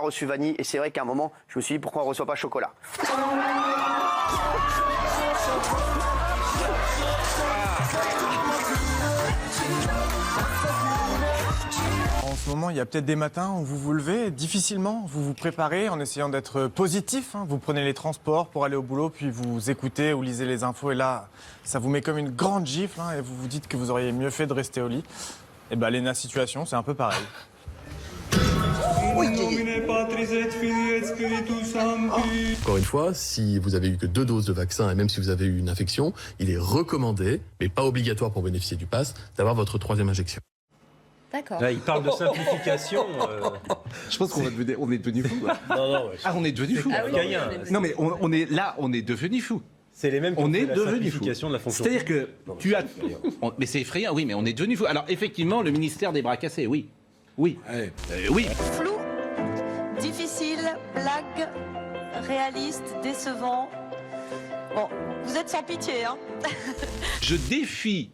reçu vanille. Et c'est vrai qu'à un moment, je me suis dit pourquoi on ne reçoit pas chocolat. En ce moment, il y a peut-être des matins où vous vous levez difficilement, vous vous préparez en essayant d'être positif. Vous prenez les transports pour aller au boulot, puis vous écoutez ou lisez les infos. Et là, ça vous met comme une grande gifle et vous vous dites que vous auriez mieux fait de rester au lit. Et bien, Léna Situation, c'est un peu pareil. Encore une fois, si vous avez eu que 2 doses de vaccin et même si vous avez eu une infection, il est recommandé, mais pas obligatoire pour bénéficier du pass, d'avoir votre 3e injection. D'accord. Là, il parle de simplification. Je pense qu'on est devenu fou. Non, ouais. Ah, on est devenu fou. Ah oui, Rien. Non, mais on est là, on est devenu fou. C'est les mêmes qui On ont fait est la devenu fou. simplification de la fonction. C'est-à-dire que Non, tu as. c'est effrayant. Mais c'est effrayant, oui, mais on est devenu fou. Alors, effectivement, le ministère des bras cassés, oui. Oui. Oui. Flou, difficile, blague, réaliste, décevant. Bon, vous êtes sans pitié, hein. Je défie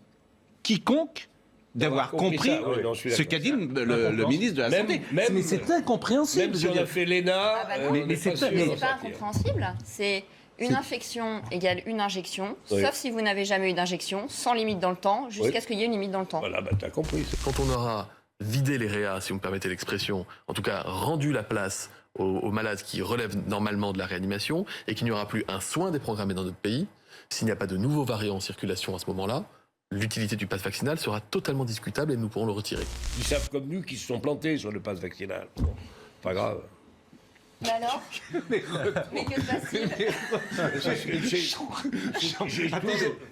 quiconque d'avoir compris ça, oui, non, je suis ce d'accord. qu'a dit le ministre de la Santé. Mais c'est incompréhensible. Même si on a fait l'ENA, Ah bah non, mais c'est c'est pas incompréhensible. C'est une infection égale une injection, Oui. sauf si vous n'avez jamais eu d'injection, sans limite dans le temps, jusqu'à Oui. ce qu'il y ait une limite dans le temps. Voilà, bah t'as compris. Quand on aura vidé les réas, si vous me permettez l'expression, en tout cas rendu la place aux malades qui relèvent normalement de la réanimation et qu'il n'y aura plus un soin déprogrammé dans notre pays, s'il n'y a pas de nouveaux variants en circulation à ce moment-là, l'utilité du pass vaccinal sera totalement discutable et nous pourrons le retirer. Ils savent comme nous qu'ils se sont plantés sur le pass vaccinal. Bon, pas grave. Mais alors Mais que se passe-t-il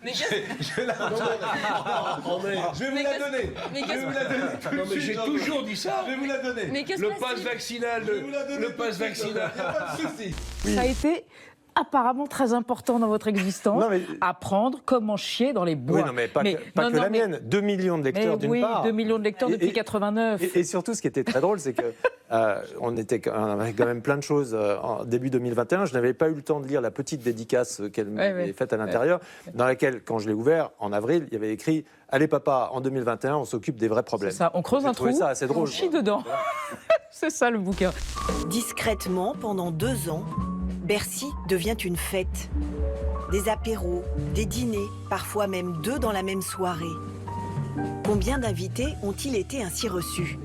Mais Je vais vous la donner. Mais qu'est-ce Non, mais j'ai toujours dit ça. Je vais vous la donner. Mais que se Le pass passe-t-il vaccinal, le pass vaccinal. Pas de souci. Ça a été apparemment très important dans votre existence, Non, mais- apprendre comment chier dans les bois. Oui, non, mais pas que non, la mais- mienne. 2 millions de lecteurs, Mais d'une oui, part. 2 millions de lecteurs depuis 89. Et surtout, ce qui était très drôle, c'est que on avait quand même plein de choses en début 2021. Je n'avais pas eu le temps de lire la petite dédicace qu'elle m'avait faite à l'intérieur, dans laquelle, quand je l'ai ouvert en avril, il y avait écrit « Allez papa, en 2021, on s'occupe des vrais problèmes ». C'est ça, on creuse J'ai un trouvé trou, ça assez drôle. on chie dedans. C'est ça le bouquin. Discrètement, pendant 2 ans, Bercy devient une fête. Des apéros, des dîners, parfois même 2 dans la même soirée. Combien d'invités ont-ils été ainsi reçus?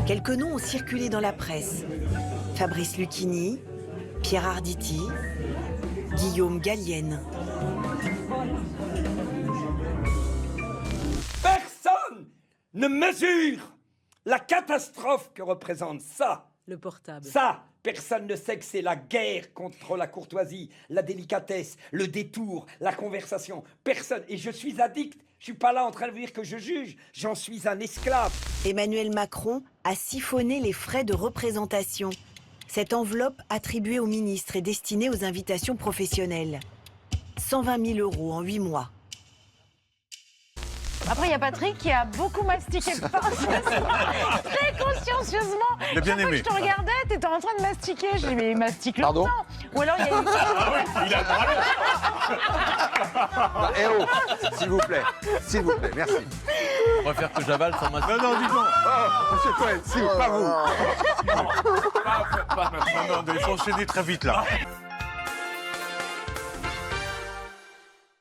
Quelques noms ont circulé dans la presse. Fabrice Lucchini, Pierre Arditi, Guillaume Gallienne. Personne ne mesure la catastrophe que représente ça. Le portable. Ça, personne ne sait que c'est la guerre contre la courtoisie, la délicatesse, le détour, la conversation. Personne. Et je suis addict. Je suis pas là en train de vous dire que je juge. J'en suis un esclave. Emmanuel Macron a siphonné les frais de représentation. Cette enveloppe attribuée aux ministres est destinée aux invitations professionnelles. 120 000 € en 8 mois. Après, il y a Patrick qui a beaucoup mastiqué le pain, très consciencieusement. Il a bien aimé. Je te regardais, tu étais en train de mastiquer. Je dis, mais il mastique le Pardon pain. Ou alors, il y a une... Eh oh, s'il vous plaît, merci. On va faire que j'avale sans masque. Non, dis-moi. Monsieur Cohen, pas vous. Non, il faut enchaîner très vite là.